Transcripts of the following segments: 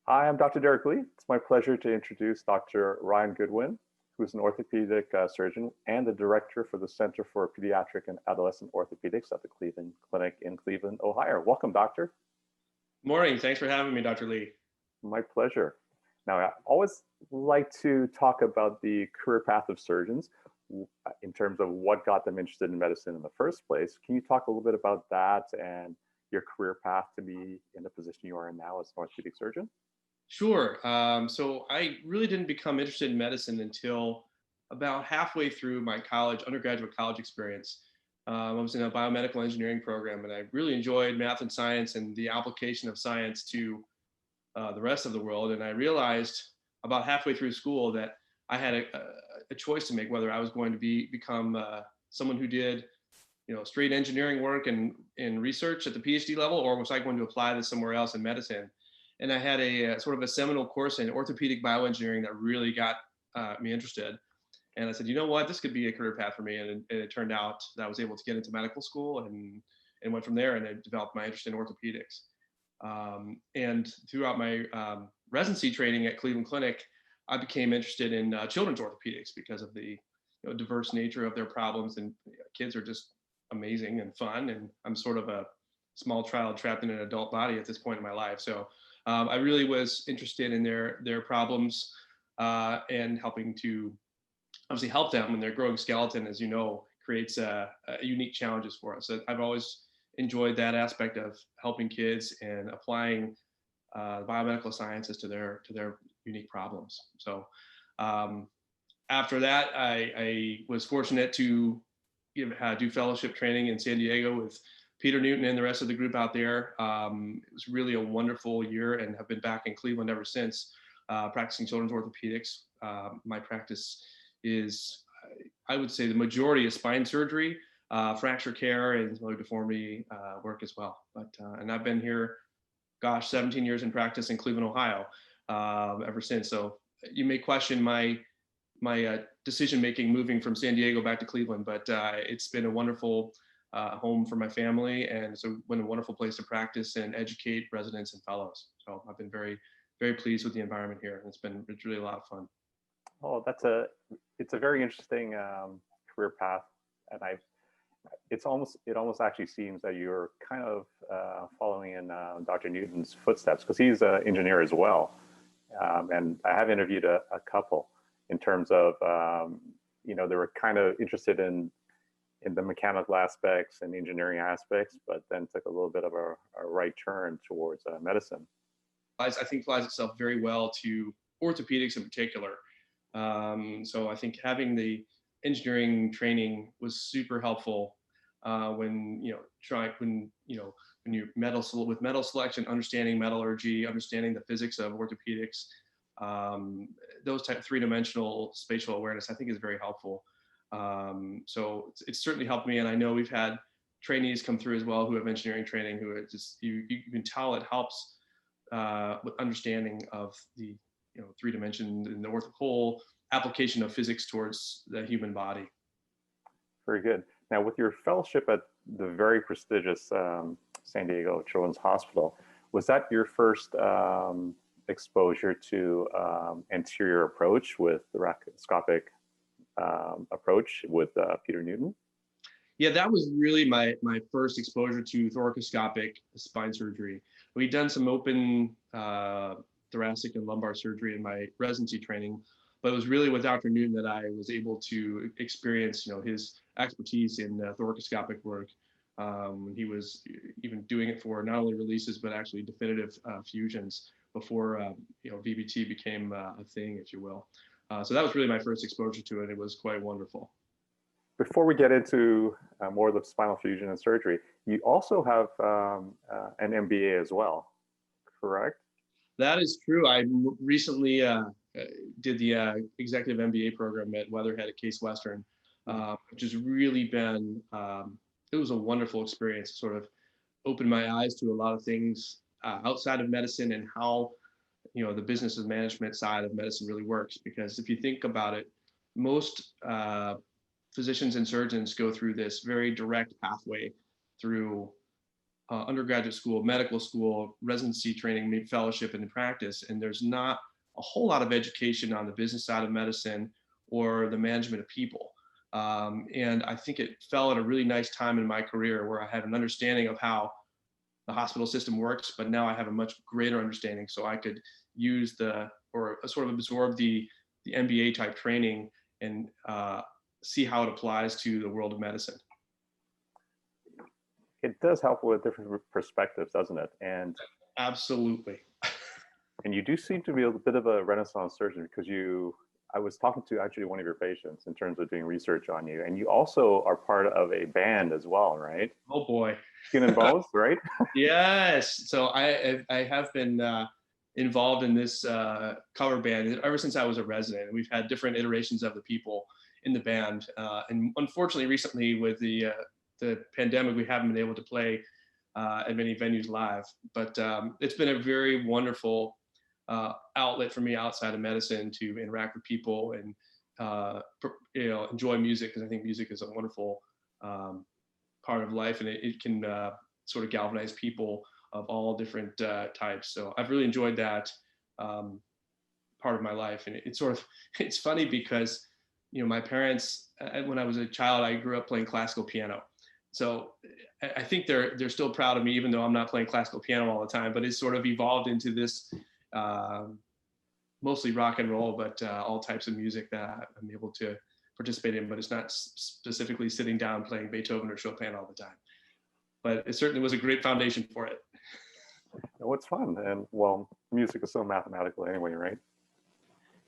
Hi, I'm Dr. Derek Lee. It's my pleasure to introduce Dr. Ryan Goodwin, who's an orthopedic surgeon and the director for the Center for Pediatric and Adolescent Orthopedics at the Cleveland Clinic in Cleveland, Ohio. Welcome, doctor. Morning. Thanks for having me, Dr. Lee. My pleasure. Now, I always like to talk about the career path of surgeons in terms of what got them interested in medicine in the first place. Can you talk a little bit about that and your career path to be in the position you are in now as an orthopedic surgeon? Sure. So I really didn't become interested in medicine until about halfway through my undergraduate college experience. I was in a biomedical engineering program, and I really enjoyed math and science and the application of science to the rest of the world. And I realized about halfway through school that I had a choice to make whether I was going to become someone who did straight engineering work and in research at the PhD level, or was I going to apply this somewhere else in medicine? And I had a sort of a seminal course in orthopedic bioengineering that really got me interested. And I said, you know what, this could be a career path for me. And it turned out that I was able to get into medical school and went from there, and I developed my interest in orthopedics. And throughout my residency training at Cleveland Clinic, I became interested in children's orthopedics because of the diverse nature of their problems. And kids are just amazing and fun. And I'm sort of a small child trapped in an adult body at this point in my life. So I really was interested in their problems and helping to obviously help them. And their growing skeleton, as you know, creates unique challenges for us. So I've always enjoyed that aspect of helping kids and applying biomedical sciences to their unique problems. So after that, I was fortunate to do fellowship training in San Diego with Peter Newton and the rest of the group out there. It was really a wonderful year, and have been back in Cleveland ever since, practicing children's orthopedics. My practice is, I would say, the majority is spine surgery, fracture care, and low deformity work as well. And I've been here, 17 years in practice in Cleveland, Ohio, ever since. So you may question my decision making moving from San Diego back to Cleveland, but it's been a wonderful home for my family, and it's been a wonderful place to practice and educate residents and fellows. So I've been very, very pleased with the environment here, and it's really a lot of fun. Oh, it's a very interesting career path, and it almost actually seems that you're kind of following in Dr. Newton's footsteps, because he's an engineer as well, and I have interviewed a couple in terms of they were kind of interested in the mechanical aspects and engineering aspects, but then took a little bit of a right turn towards medicine. I think applies itself very well to orthopedics in particular. So I think having the engineering training was super helpful when you're with metal selection, understanding metallurgy, understanding the physics of orthopedics. Those type of three-dimensional spatial awareness, I think, is very helpful. So it's certainly helped me, and I know we've had trainees come through as well who have engineering training, who are just you can tell it helps with understanding of the three dimension and the whole application of physics towards the human body. Very good. Now, with your fellowship at the very prestigious San Diego Children's Hospital, was that your first exposure to anterior approach with the thoracoscopic approach with Peter Newton? Yeah, that was really my first exposure to thoracoscopic spine surgery. We'd done some open thoracic and lumbar surgery in my residency training, but it was really with Dr. Newton that I was able to experience, his expertise in thoracoscopic work. He was even doing it for not only releases, but actually definitive fusions before VBT became a thing, if you will. So that was really my first exposure to it. It was quite wonderful. Before we get into more of the spinal fusion and surgery, you also have an MBA as well, correct? That is true. I recently did the executive MBA program at Weatherhead at Case Western, which has really been, it was a wonderful experience. It sort of opened my eyes to a lot of things outside of medicine and how the business and management side of medicine really works. Because if you think about it, most physicians and surgeons go through this very direct pathway through undergraduate school, medical school, residency training, fellowship, and practice, and there's not a whole lot of education on the business side of medicine or the management of people. And I think it fell at a really nice time in my career where I had an understanding of how the hospital system works, but now I have a much greater understanding, so I could use or sort of absorb the MBA type training and see how it applies to the world of medicine. It does help with different perspectives, doesn't it? And absolutely. And you do seem to be a bit of a Renaissance surgeon, because I was talking to actually one of your patients in terms of doing research on you, and you also are part of a band as well, right? Oh boy. Skin and Bones, right? Yes. So I have been involved in this cover band ever since I was a resident. We've had different iterations of the people in the band, and unfortunately, recently with the pandemic, we haven't been able to play at many venues live. But it's been a very wonderful outlet for me outside of medicine to interact with people and enjoy music, because I think music is a wonderful part of life, and it can sort of galvanize people of all different types. So I've really enjoyed that part of my life, and it's funny because my parents, when I was a child, I grew up playing classical piano. So I think they're still proud of me, even though I'm not playing classical piano all the time. But it's sort of evolved into this mostly rock and roll, but all types of music that I'm able to participate in. But it's not specifically sitting down playing Beethoven or Chopin all the time. But it certainly was a great foundation for it. Oh, it's fun. And well, music is so mathematical anyway, right?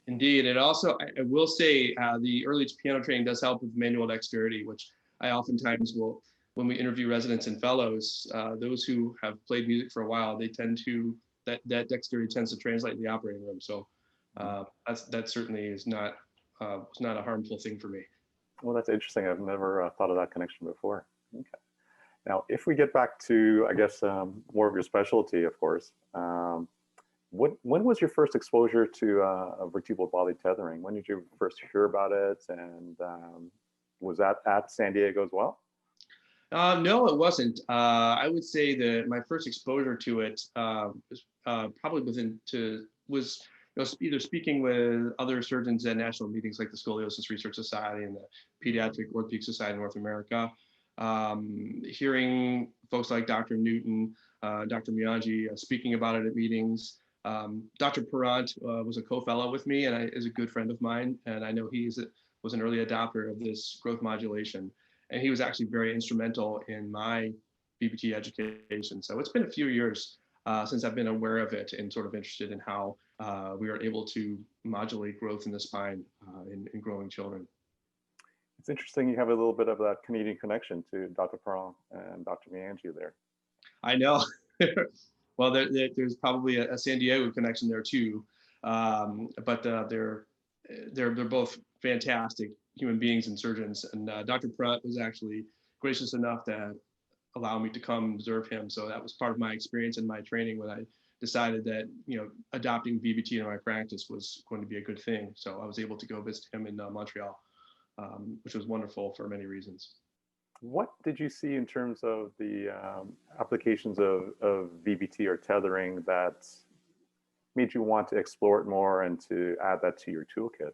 Indeed. And also, I will say the early piano training does help with manual dexterity, which I oftentimes will, when we interview residents and fellows, those who have played music for a while, they tend to, that dexterity tends to translate in the operating room. So that certainly is not a harmful thing for me. Well, that's interesting. I've never thought of that connection before. Okay. Now, if we get back to, I guess, more of your specialty, of course, when was your first exposure to vertebral body tethering? When did you first hear about it? And was that at San Diego as well? No, it wasn't. I would say that my first exposure to it was probably was either speaking with other surgeons at national meetings like the Scoliosis Research Society and the Pediatric Orthopedic Society of North America, hearing folks like Dr. Newton, Dr. Miyagi speaking about it at meetings. Dr. Perrant was a co-fellow with me and is a good friend of mine, and I know he was an early adopter of this growth modulation, and he was actually very instrumental in my VBT education. So it's been a few years since I've been aware of it and sort of interested in how we are able to modulate growth in the spine in growing children. It's interesting you have a little bit of that Canadian connection to Dr. Perrant and Dr. Miyagi there. I know. Well, there's probably a San Diego connection there too, but they're both fantastic human beings and surgeons. And Dr. Perrant was actually gracious enough to allow me to come observe him. So that was part of my experience and my training when I decided that adopting VBT in my practice was going to be a good thing. So I was able to go visit him in Montreal, which was wonderful for many reasons. What did you see in terms of the applications of VBT or tethering that made you want to explore it more and to add that to your toolkit?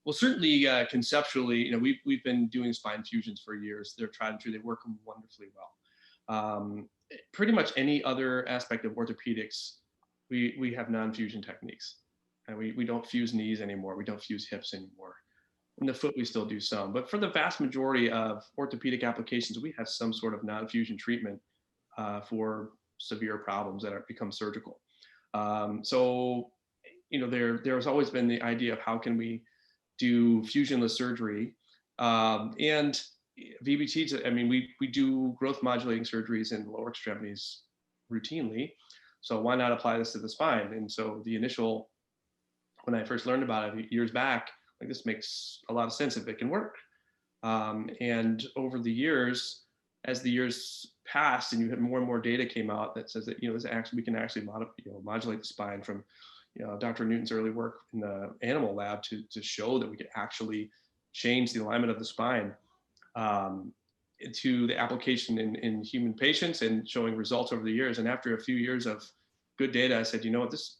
Well, certainly conceptually, we've been doing spine fusions for years. They're tried and true. They work wonderfully well. Pretty much any other aspect of orthopedics, we have non-fusion techniques, and we don't fuse knees anymore. We don't fuse hips anymore. In the foot, we still do some, but for the vast majority of orthopedic applications, we have some sort of non-fusion treatment for severe problems that become surgical. So, there's always been the idea of how can we do fusionless surgery, and VBT. I mean, we do growth modulating surgeries in lower extremities routinely, so why not apply this to the spine? And so when I first learned about it years back, like, this makes a lot of sense if it can work. And over the years, as the years passed, and you had more and more data came out that says that we can actually modulate the spine from Dr. Newton's early work in the animal lab to show that we could actually change the alignment of the spine. to the application in human patients and showing results over the years. And after a few years of good data, I said, you know what, this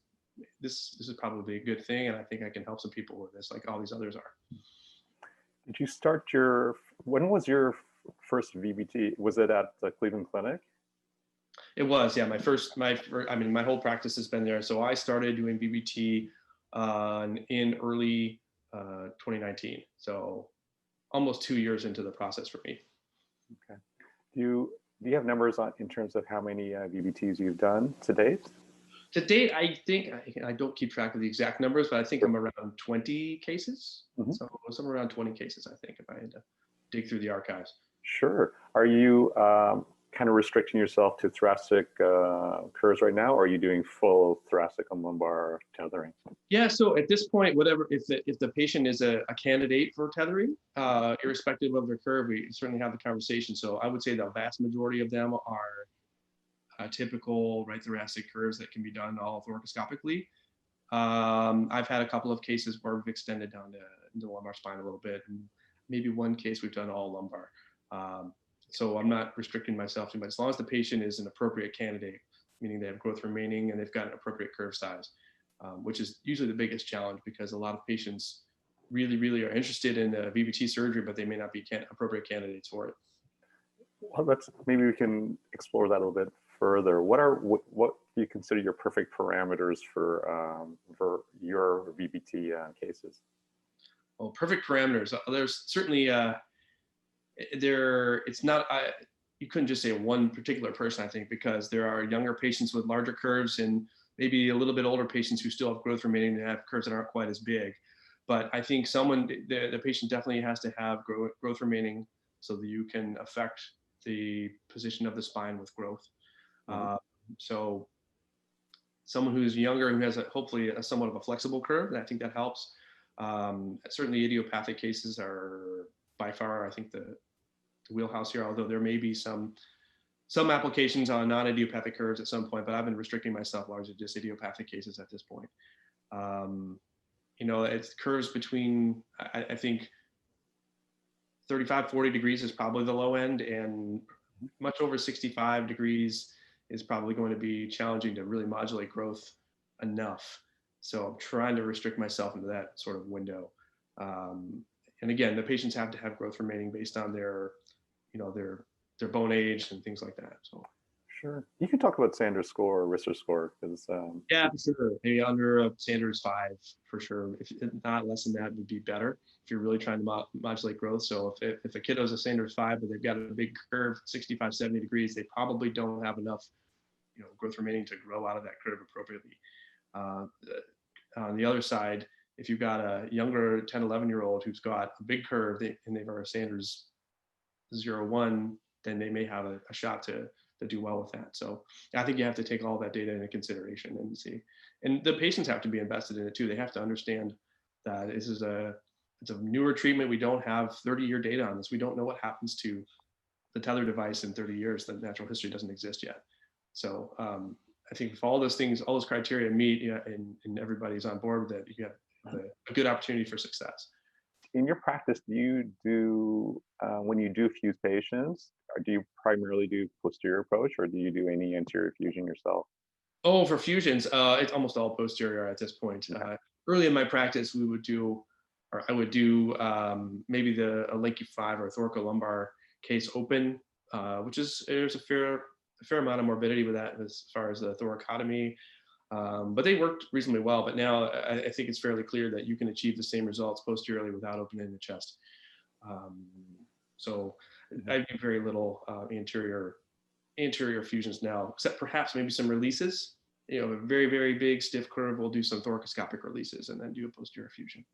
is probably a good thing, and I think I can help some people with this, like all these others are. Did you start when was your first VBT? Was it at the Cleveland Clinic? It was, yeah. I mean, my whole practice has been there. So I started doing VBT in early 2019. So almost 2 years into the process for me. Okay. Do you have numbers in terms of how many VBTs you've done to date? To date, I think, I don't keep track of the exact numbers, but I think I'm around 20 cases. Mm-hmm. So somewhere around 20 cases, I think, if I had to dig through the archives. Sure. Are you kind of restricting yourself to thoracic curves right now, or are you doing full thoracic and lumbar tethering? Yeah, so at this point, if the patient is a candidate for tethering, irrespective of their curve, we certainly have the conversation. So I would say the vast majority of them are typical right thoracic curves that can be done all thoracoscopically. I've had a couple of cases where we've extended down to the lumbar spine a little bit, and maybe one case we've done all lumbar. So I'm not restricting myself too much, as long as the patient is an appropriate candidate, meaning they have growth remaining and they've got an appropriate curve size, which is usually the biggest challenge, because a lot of patients really are interested in VBT surgery, but they may not be appropriate candidates for it. Well, maybe we can explore that a little bit further. What do you consider your perfect parameters for your VBT cases? Well, perfect parameters. There's certainly it's not, you couldn't just say one particular person, I think, because there are younger patients with larger curves and maybe a little bit older patients who still have growth remaining that have curves that aren't quite as big. But I think the patient definitely has to have growth remaining so that you can affect the position of the spine with growth. Mm-hmm. So someone who's younger, who has hopefully somewhat of a flexible curve, and I think that helps. Certainly idiopathic cases are by far, I think, the wheelhouse here, although there may be some applications on non-idiopathic curves at some point, but I've been restricting myself largely to just idiopathic cases at this point. You know, it's curves between, I think 35, 40 degrees is probably the low end, and much over 65 degrees is probably going to be challenging to really modulate growth enough. So I'm trying to restrict myself into that sort of window. And again, the patients have to have growth remaining based on their, you know, their bone age and things like that. So sure, you can talk about Sanders score or Risser score, because yeah, for sure. Maybe under a Sanders 5 for sure. If not, less than that would be better if you're really trying to modulate growth. So if a kiddo's a Sanders 5 but they've got a big curve 65, 70 degrees, they probably don't have enough, you know, growth remaining to grow out of that curve appropriately. On the other side, if you've got a younger 10, 11-year-old who's got a big curve and they've got a Sanders 0.1, then they may have a shot to do well with that. So I think you have to take all that data into consideration and see. And the patients have to be invested in it too. They have to understand that it's a newer treatment. We don't have 30-year data on this. We don't know what happens to the Tether device in 30 years. The natural history doesn't exist yet. So I think if all those things, all those criteria meet, you know, and everybody's on board with it, you have a good opportunity for success. In your practice, do you do, when you do fuse patients, do you primarily do posterior approach, or do you do any anterior fusion yourself? Oh, for fusions, it's almost all posterior at this point. Okay. Early in my practice, I would do maybe a Linky 5 or thoracolumbar case open, there's a fair amount of morbidity with that as far as the thoracotomy. But they worked reasonably well. But now I think it's fairly clear that you can achieve the same results posteriorly without opening the chest. So I do very little anterior fusions now, except perhaps maybe some releases. You know, a very big stiff curve, we'll do some thoracoscopic releases and then do a posterior fusion.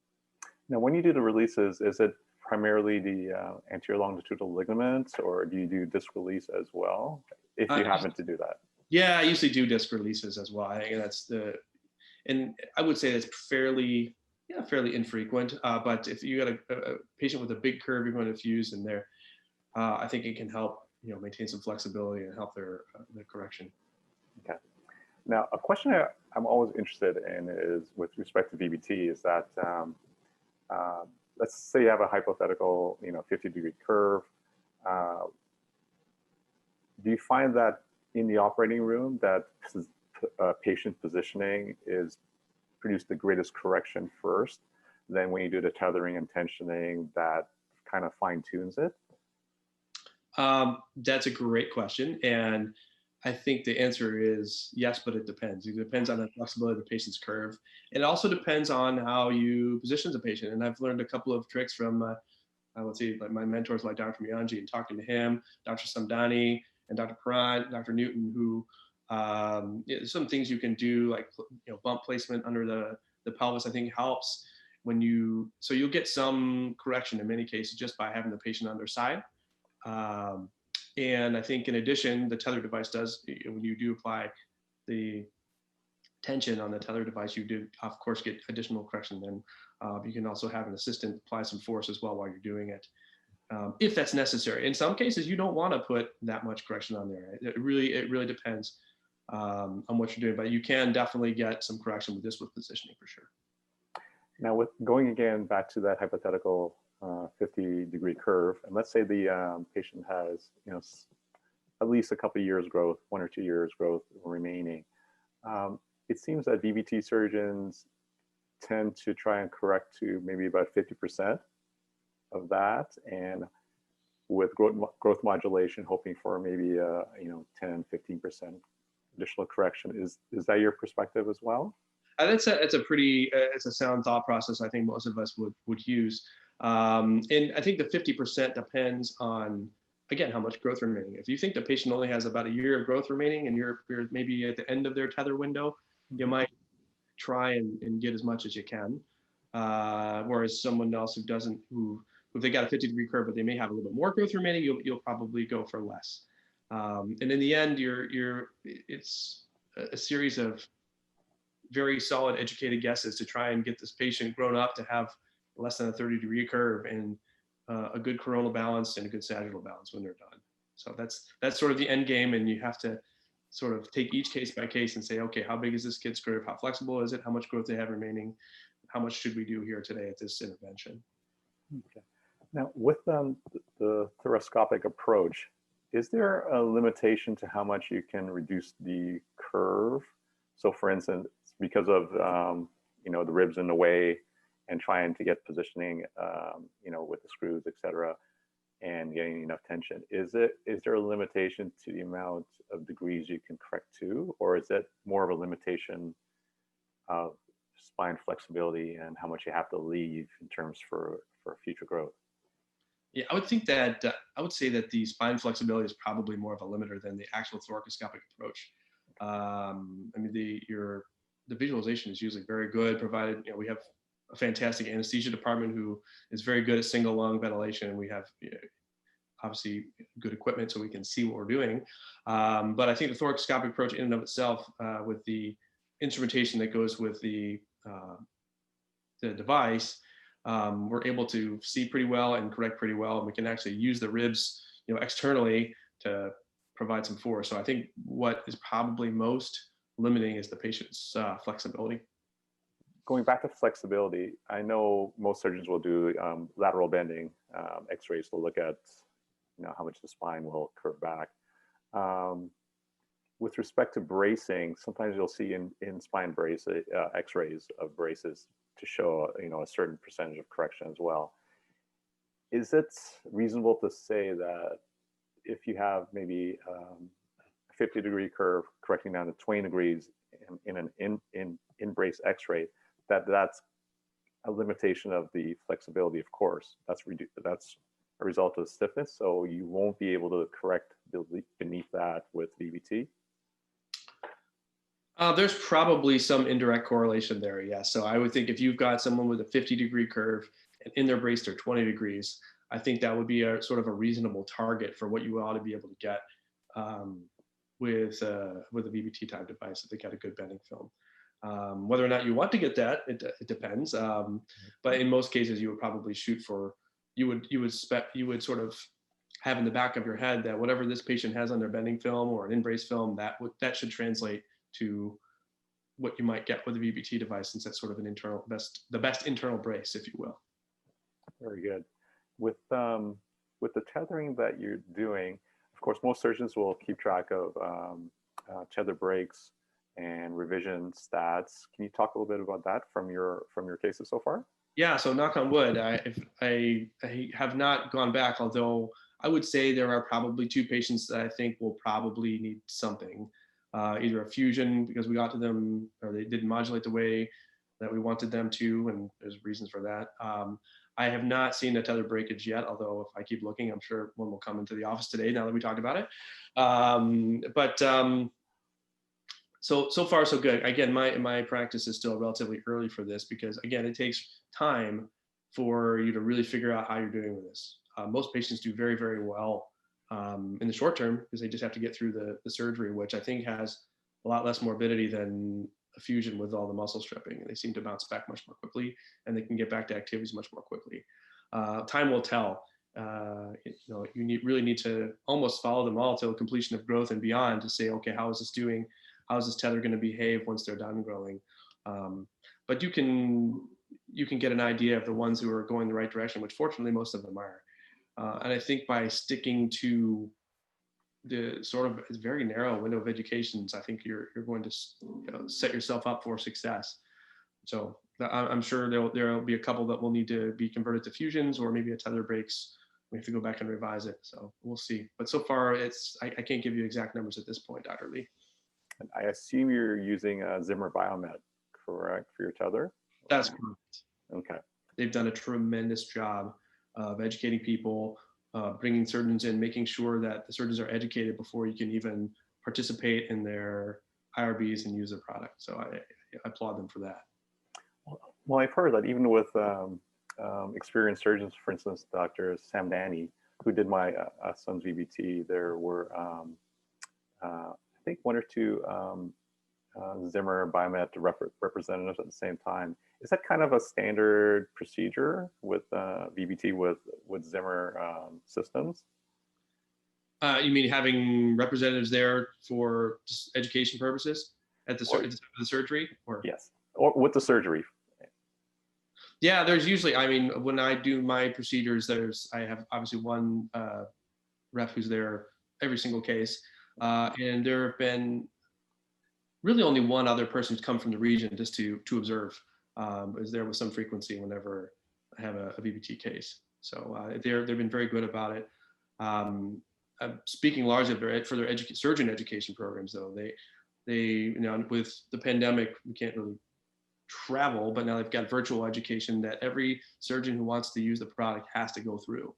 Now, when you do the releases, is it primarily the anterior longitudinal ligaments, or do you do disc release as well, if you happen to do that? Yeah, I usually do disc releases as well. I think and I would say that's fairly infrequent. But if you got a patient with a big curve you're going to fuse in there, I think it can help, you know, maintain some flexibility and help their correction. Okay. Now, a question I'm always interested in is, with respect to VBT, is that let's say you have a hypothetical, 50-degree curve. uh, do you find that in the operating room that patient positioning is produce the greatest correction first, then when you do the tethering and tensioning, that kind of fine tunes it? That's a great question. And I think the answer is yes, but it depends. It depends on the flexibility of the patient's curve. It also depends on how you position the patient. And I've learned a couple of tricks from, let's see, like my mentors like Dr. Miyanji, and talking to him, Dr. Samdani, and Dr. Parent, Dr. Newton, who some things you can do, like bump placement under the pelvis, I think helps when so you'll get some correction in many cases just by having the patient on their side. And I think in addition, the tether device does, when you do apply the tension on the tether device, you do of course get additional correction. Then you can also have an assistant apply some force as well while you're doing it, if that's necessary. In some cases, you don't want to put that much correction on there. It really depends on what you're doing, but you can definitely get some correction with positioning for sure. Now, with going again back to that hypothetical 50-degree curve, and let's say the patient has at least a couple of years growth, 1 or 2 years growth remaining. It seems that VBT surgeons tend to try and correct to maybe about 50% of that, and with growth modulation, hoping for maybe 10, 15% additional correction. Is that your perspective as well? It's a sound thought process. I think most of us would use. And I think the 50% depends on, again, how much growth remaining. If you think the patient only has about a year of growth remaining and you're maybe at the end of their tether window, you might try and get as much as you can. Whereas someone else if they got a 50-degree curve, but they may have a little bit more growth remaining, you'll probably go for less. And in the end, it's a series of very solid, educated guesses to try and get this patient grown up to have less than a 30-degree curve and a good coronal balance and a good sagittal balance when they're done. So that's sort of the end game, and you have to sort of take each case by case and say, okay, how big is this kid's curve? How flexible is it? How much growth they have remaining? How much should we do here today at this intervention? Okay. Now, with the thoracoscopic approach, is there a limitation to how much you can reduce the curve? So, for instance, because of the ribs in the way and trying to get positioning, with the screws, etc., and getting enough tension, is there a limitation to the amount of degrees you can correct to, or is it more of a limitation of spine flexibility and how much you have to leave in terms for future growth? Yeah, I would say that the spine flexibility is probably more of a limiter than the actual thoracoscopic approach. The visualization is usually very good, provided we have a fantastic anesthesia department who is very good at single lung ventilation, and we have obviously good equipment so we can see what we're doing. But I think the thoracoscopic approach in and of itself, with the instrumentation that goes with the device, we're able to see pretty well and correct pretty well, and we can actually use the ribs externally to provide some force. So I think what is probably most limiting is the patient's flexibility. Going back to flexibility, I know most surgeons will do lateral bending x-rays to look at how much the spine will curve back. With respect to bracing, sometimes you'll see in spine brace x-rays of braces to show a certain percentage of correction as well. Is it reasonable to say that if you have maybe a 50-degree curve correcting down to 20 degrees in an in-brace x-ray, that's a limitation of the flexibility, of course. That's a result of stiffness, so you won't be able to correct beneath that with VBT? There's probably some indirect correlation there, yes. So I would think if you've got someone with a 50-degree curve and in their brace they're 20 degrees, I think that would be a sort of a reasonable target for what you ought to be able to get with a VBT type device if they got a good bending film. Whether or not you want to get that, it depends. But in most cases, you would probably shoot for, you would sort of have in the back of your head that whatever this patient has on their bending film or an in-brace film, that should translate to what you might get with a VBT device, since that's sort of the best internal brace, if you will. Very good. With with the tethering that you're doing, of course, most surgeons will keep track of tether breaks and revision stats. Can you talk a little bit about that from your cases so far? Yeah, so knock on wood, I have not gone back, although I would say there are probably 2 patients that I think will probably need something, either a fusion because we got to them or they didn't modulate the way that we wanted them to, and there's reasons for that. I have not seen a tether breakage yet, although if I keep looking, I'm sure one will come into the office today now that we talked about it. So far so good. Again, my practice is still relatively early for this because again, it takes time for you to really figure out how you're doing with this. Most patients do very, very well in the short term because they just have to get through the surgery, which I think has a lot less morbidity than a fusion with all the muscle stripping. They seem to bounce back much more quickly and they can get back to activities much more quickly. Time will tell. You really need to almost follow them all till completion of growth and beyond to say, okay, how is this doing? How is this tether going to behave once they're done growing? But you can get an idea of the ones who are going the right direction, which fortunately most of them are. And I think by sticking to the sort of very narrow window of educations, I think you're going to set yourself up for success. So I'm sure there'll be a couple that will need to be converted to fusions, or maybe a tether breaks. We have to go back and revise it. So we'll see. But so far, I can't give you exact numbers at this point, Dr. Lee. And I assume you're using Zimmer Biomet, correct, for your tether? That's correct. Okay. They've done a tremendous job of educating people, bringing surgeons in, making sure that the surgeons are educated before you can even participate in their IRBs and use the product. So I applaud them for that. Well, I've heard that even with experienced surgeons, for instance, Dr. Sam Danny, who did my son's VBT, there were, I think, 1 or 2 Zimmer Biomet representatives at the same time. Is that kind of a standard procedure with VBT with Zimmer systems? You mean having representatives there for just education purposes at the surgery? Or? Yes, or with the surgery. Yeah, there's usually, I mean, when I do my procedures, I have obviously one rep who's there every single case. And there have been really only one other person who's come from the region just to observe, is there with some frequency whenever I have a VBT case. So they've been very good about it. Speaking largely for their surgeon education programs, though, they with the pandemic, we can't really travel, but now they've got virtual education that every surgeon who wants to use the product has to go through.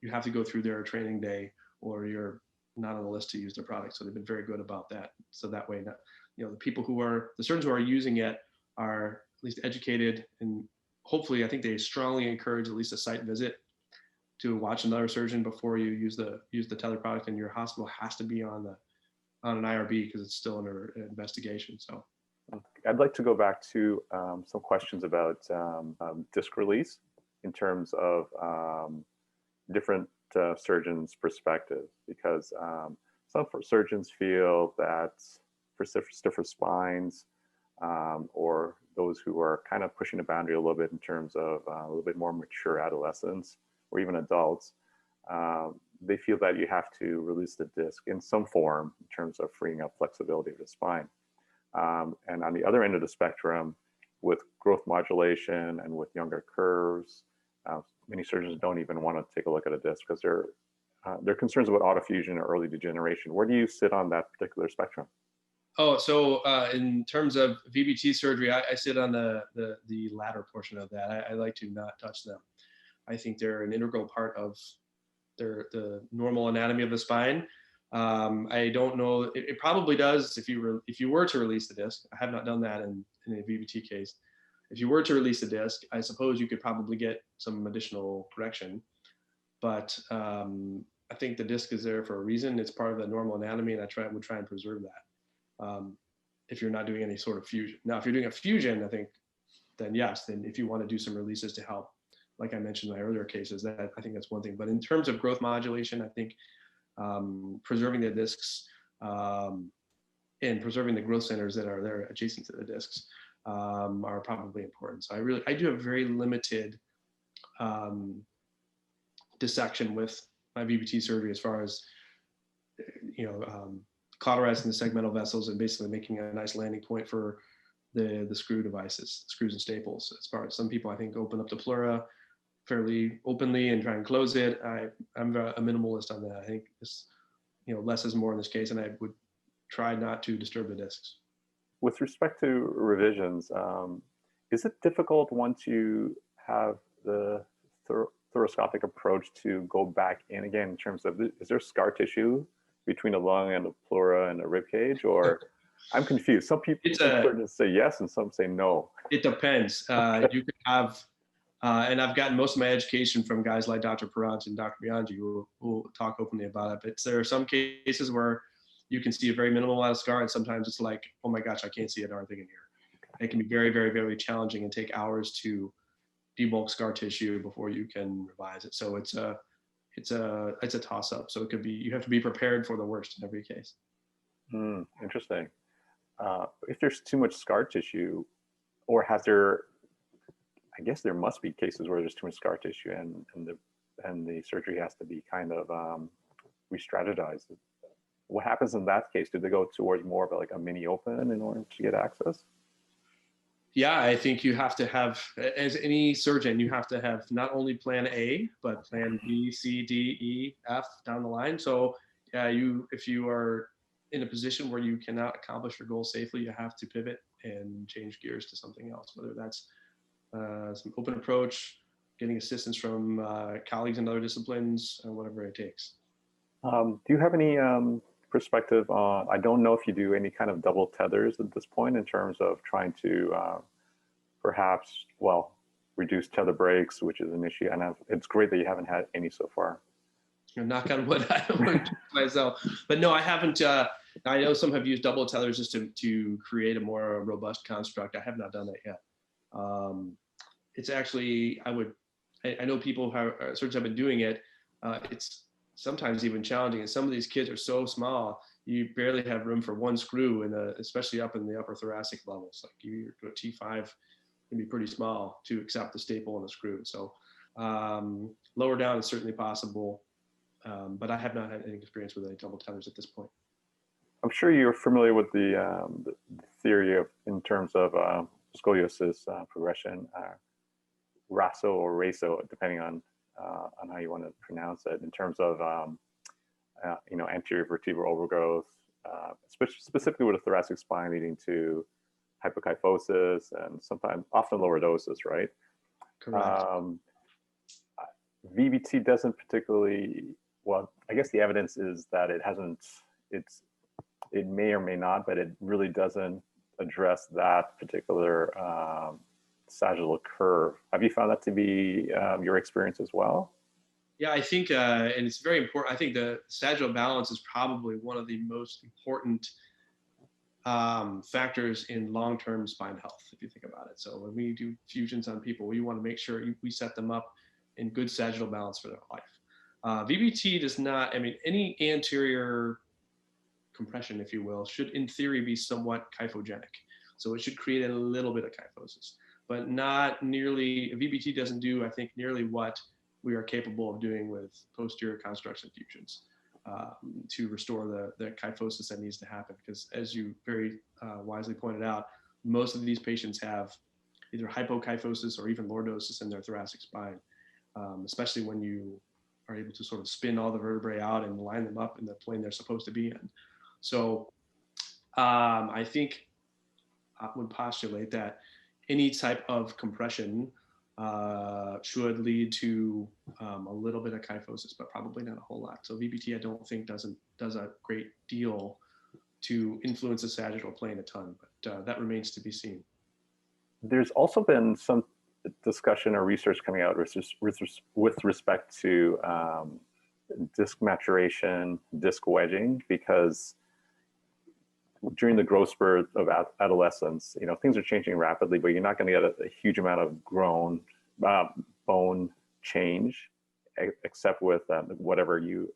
You have to go through their training day, or you're not on the list to use the product. So they've been very good about that. So that way, the surgeons who are using it are at least educated, and hopefully, I think they strongly encourage at least a site visit to watch another surgeon before you use the tether product, and your hospital has to be on an IRB because it's still under investigation. So I'd like to go back to some questions about disc release in terms of different surgeons' perspectives, because some surgeons feel that for stiffer spines, or those who are kind of pushing the boundary a little bit in terms of a little bit more mature adolescents or even adults, they feel that you have to release the disc in some form in terms of freeing up flexibility of the spine. And on the other end of the spectrum, with growth modulation and with younger curves, many surgeons don't even want to take a look at a disc because they're concerns about autofusion or early degeneration. Where do you sit on that particular spectrum? Oh, so in terms of VBT surgery, I sit on the latter portion of that. I like to not touch them. I think they're an integral part of the normal anatomy of the spine. I don't know. It probably does if you were to release the disc. I have not done that in a VBT case. If you were to release the disc, I suppose you could probably get some additional correction. But I think the disc is there for a reason. It's part of the normal anatomy, and I would try and preserve that. If you're not doing any sort of fusion. Now, if you're doing a fusion, I think then yes. Then if you want to do some releases to help, like I mentioned in my earlier cases, I think that's one thing. But in terms of growth modulation, I think preserving the discs and preserving the growth centers that are there adjacent to the discs are probably important. So I do have very limited dissection with my VBT surgery, as far as cauterizing the segmental vessels and basically making a nice landing point for the screw devices, screws and staples. As far as some people, I think, open up the pleura fairly openly and try and close it. I'm a minimalist on that. I think this, less is more in this case, and I would try not to disturb the discs. With respect to revisions, is it difficult once you have the thoracoscopic approach to go back in again in terms of, is there scar tissue between the lung and the pleura and the rib cage, or I'm confused. Some people say yes and some say no. It depends. You could have, and I've gotten most of my education from guys like Dr. Parant and Dr. Bianchi who talk openly about it, but there are some cases where you can see a very minimal amount of scar, and sometimes it's like, oh my gosh, I can't see a darn thing in here. It can be very, very, very challenging and take hours to debulk scar tissue before you can revise it. So it's a toss up. So it could be, you have to be prepared for the worst in every case. Interesting. If there's too much scar tissue, or has there, I guess there must be cases where there's too much scar tissue and the surgery has to be kind of re-strategized. What happens in that case? Do they go towards more of like a mini open in order to get access? Yeah, I think you have to have, as any surgeon, you have to have not only plan A, but plan B, C, D, E, F down the line. So if you are in a position where you cannot accomplish your goal safely, you have to pivot and change gears to something else, whether that's some open approach, getting assistance from colleagues in other disciplines, whatever it takes. Do you have any perspective on, I don't know if you do any kind of double tethers at this point in terms of trying to perhaps, reduce tether breaks, which is an issue. And it's great that you haven't had any so far. Knock on wood, I don't want to myself. But no, I haven't. I know some have used double tethers just to create a more robust construct. I have not done that yet. It's actually, I know people surgeons have been doing it. It's sometimes even challenging, and some of these kids are so small you barely have room for one screw, especially up in the upper thoracic levels. Like your T5 can be pretty small to accept the staple and the screw. So lower down is certainly possible, but I have not had any experience with any double tethers at this point. I'm sure you're familiar with the theory in terms of scoliosis progression, RASO or RASO, depending on how you want to pronounce it, in terms of anterior vertebral overgrowth, specifically with the thoracic spine, leading to hypokyphosis and often lordosis, right? Correct. VBT doesn't particularly, I guess the evidence is that it may or may not, but it really doesn't address that particular sagittal curve. Have you found that to be your experience as well? Yeah, I think, and it's very important. I think the sagittal balance is probably one of the most important factors in long-term spine health, if you think about it. So when we do fusions on people, we want to make sure we set them up in good sagittal balance for their life. VBT does not, any anterior compression, if you will, should in theory be somewhat kyphogenic. So it should create a little bit of kyphosis, but not nearly, VBT doesn't do, I think, nearly what we are capable of doing with posterior constructs and fusions to restore the kyphosis that needs to happen. Because as you very wisely pointed out, most of these patients have either hypokyphosis or even lordosis in their thoracic spine, especially when you are able to sort of spin all the vertebrae out and line them up in the plane they're supposed to be in. So I think I would postulate that any type of compression should lead to a little bit of kyphosis, but probably not a whole lot. So VBT, I don't think does a great deal to influence the sagittal plane a ton, but that remains to be seen. There's also been some discussion or research coming out with respect to disc maturation, disc wedging, because during the growth spurt of adolescence, things are changing rapidly, but you're not going to get a huge amount of bone change, except with whatever you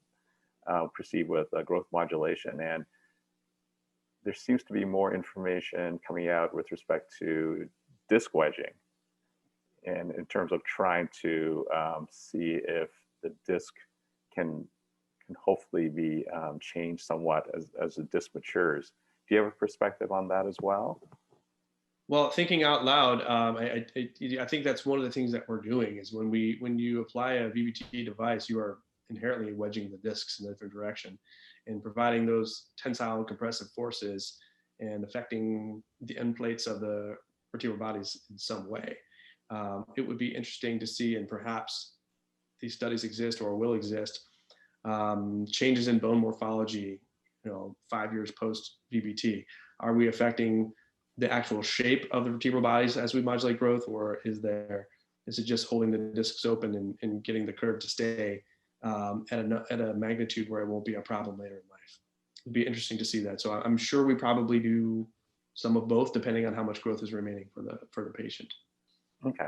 perceive with growth modulation. And there seems to be more information coming out with respect to disc wedging, and in terms of trying to see if the disc can hopefully be changed somewhat as the disc matures. Do you have a perspective on that as well? Well, thinking out loud, I think that's one of the things that we're doing is when you apply a VBT device, you are inherently wedging the discs in a different direction and providing those tensile and compressive forces and affecting the end plates of the vertebral bodies in some way. It would be interesting to see, and perhaps these studies exist or will exist, changes in bone morphology, 5 years post VBT. Are we affecting the actual shape of the vertebral bodies as we modulate growth, or is it just holding the discs open and getting the curve to stay at a magnitude where it won't be a problem later in life? It'd be interesting to see that. So I'm sure we probably do some of both, depending on how much growth is remaining for the patient. Okay.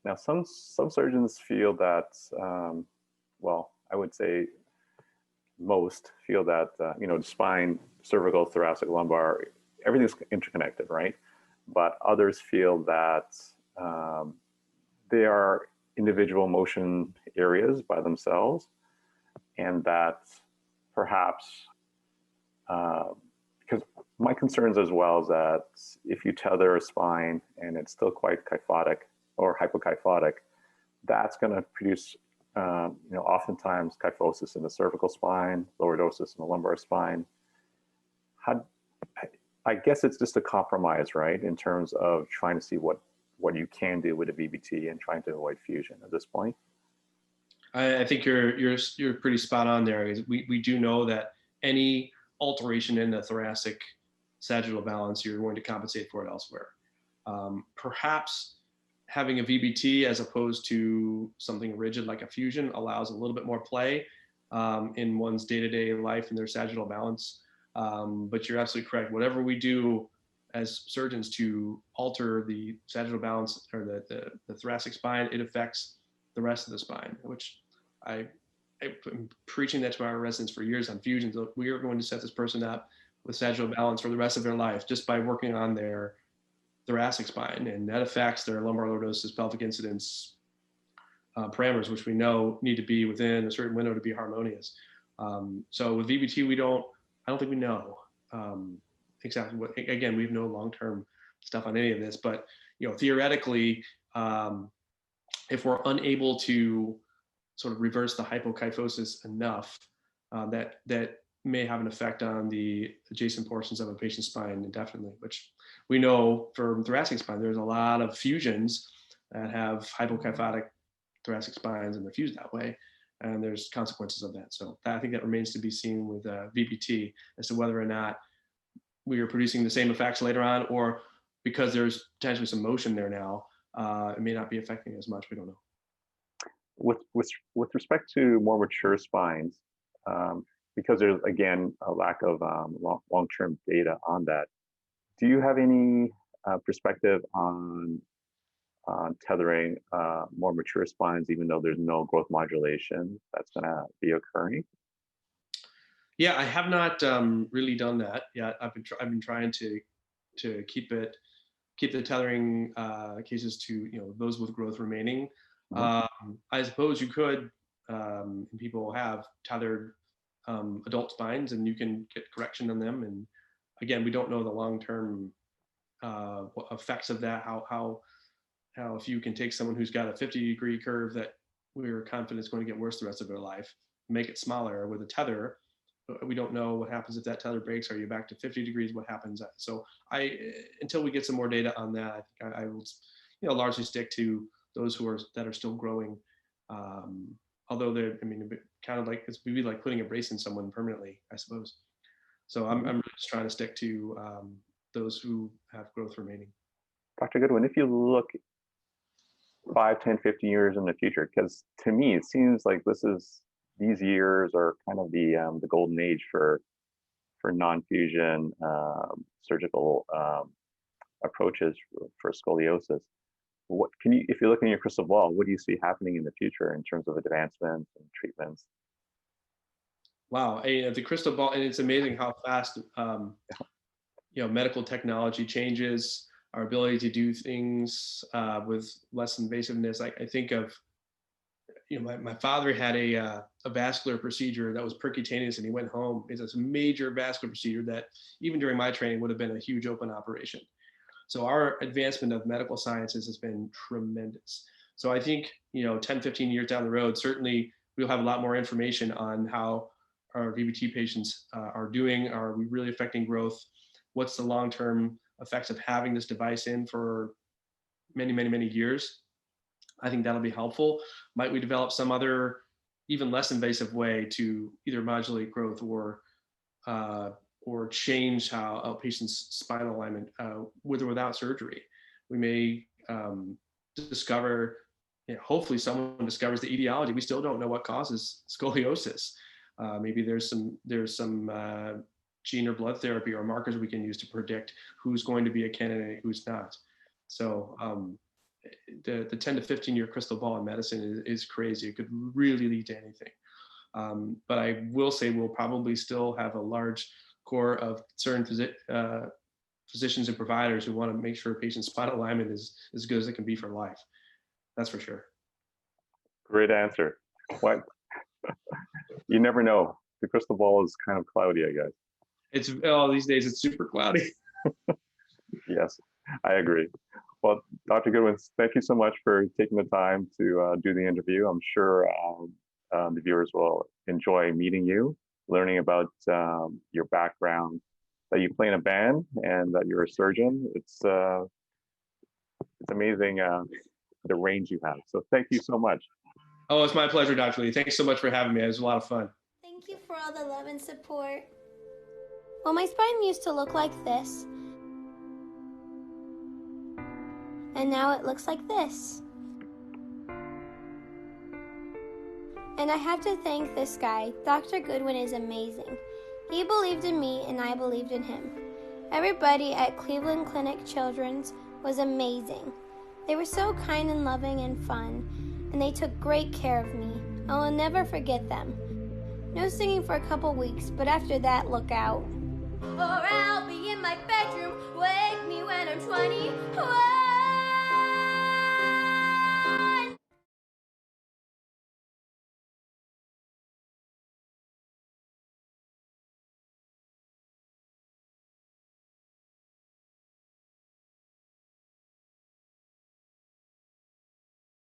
Now, some surgeons feel that, well, I would say most feel that the spine, cervical, thoracic, lumbar, everything's interconnected, right? But others feel that they are individual motion areas by themselves, and that perhaps, because my concerns as well is that if you tether a spine and it's still quite kyphotic or hypokyphotic, that's going to produce, oftentimes kyphosis in the cervical spine, lordosis in the lumbar spine. I guess it's just a compromise, right, in terms of trying to see what you can do with a VBT and trying to avoid fusion at this point. I think you're pretty spot on there. We do know that any alteration in the thoracic sagittal balance, you're going to compensate for it elsewhere. Perhaps having a VBT as opposed to something rigid like a fusion allows a little bit more play in one's day-to-day life and their sagittal balance. But you're absolutely correct. Whatever we do as surgeons to alter the sagittal balance or the thoracic spine, it affects the rest of the spine, which I've been preaching that to our residents for years on fusions. We are going to set this person up with sagittal balance for the rest of their life just by working on their thoracic spine, and that affects their lumbar lordosis, pelvic incidence parameters, which we know need to be within a certain window to be harmonious. So with VBT, I don't think we know exactly what. Again, we have no long-term stuff on any of this, but theoretically, if we're unable to sort of reverse the hypokyphosis enough, that may have an effect on the adjacent portions of a patient's spine indefinitely, which we know from thoracic spine, there's a lot of fusions that have hypokyphotic thoracic spines and they're fused that way. And there's consequences of that. So I think that remains to be seen with VBT as to whether or not we are producing the same effects later on, or because there's potentially some motion there now, it may not be affecting as much. We don't know. With respect to more mature spines, because there's again a lack of long-term data on that, do you have any perspective on tethering more mature spines, even though there's no growth modulation that's going to be occurring? Yeah, I have not really done that yet. I've been trying to keep the tethering cases to those with growth remaining. Mm-hmm. I suppose you could, and people have tethered adult spines, and you can get correction on them. And again, we don't know the long-term effects of that. How if you can take someone who's got a 50-degree curve that we're confident is going to get worse the rest of their life, make it smaller with a tether. We don't know what happens if that tether breaks. Are you back to 50 degrees? What happens? So until we get some more data on that, I think I will, largely stick to those that are still growing. Although kind of like, it'd be like putting a brace in someone permanently, I suppose. So I'm really just trying to stick to those who have growth remaining. Dr. Goodwin, if you look 5, 10, 15 years in the future, because to me, it seems like these years are kind of the golden age for non-fusion surgical approaches for scoliosis. If you look in your crystal ball, what do you see happening in the future in terms of advancements and treatments? Wow, the crystal ball, and it's amazing how fast medical technology changes. Our ability to do things with less invasiveness. I think of, my father had a vascular procedure that was percutaneous, and he went home. It's this major vascular procedure that even during my training would have been a huge open operation. So our advancement of medical sciences has been tremendous. So I think, 10, 15 years down the road, certainly we'll have a lot more information on how our VBT patients are doing. Are we really affecting growth? What's the long-term effects of having this device in for many, many, many years? I think that'll be helpful. Might we develop some other, even less invasive way to either modulate growth or change how a patient's spinal alignment with or without surgery? We may discover, hopefully someone discovers the etiology. We still don't know what causes scoliosis. Maybe there's some gene or blood therapy or markers we can use to predict who's going to be a candidate, who's not. So the 10 to 15 year crystal ball in medicine is crazy. It could really lead to anything. But I will say we'll probably still have a large core of certain physicians and providers who want to make sure a patient's spinal alignment is as good as it can be for life. That's for sure. Great answer. What? You never know. The crystal ball is kind of cloudy, I guess. These days it's super cloudy. Yes, I agree. Well, Dr. Goodwin, thank you so much for taking the time to do the interview. I'm sure the viewers will enjoy meeting you, learning about your background, that you play in a band and that you're a surgeon. It's amazing the range you have. So thank you so much. Oh, it's my pleasure, Dr. Lee. Thanks so much for having me. It was a lot of fun. Thank you for all the love and support. Well, my spine used to look like this. And now it looks like this. And I have to thank this guy. Dr. Goodwin is amazing. He believed in me and I believed in him. Everybody at Cleveland Clinic Children's was amazing. They were so kind and loving and fun, and they took great care of me. I will never forget them. No singing for a couple weeks, but after that, look out. Or I'll be in my bedroom, wake me when I'm 20.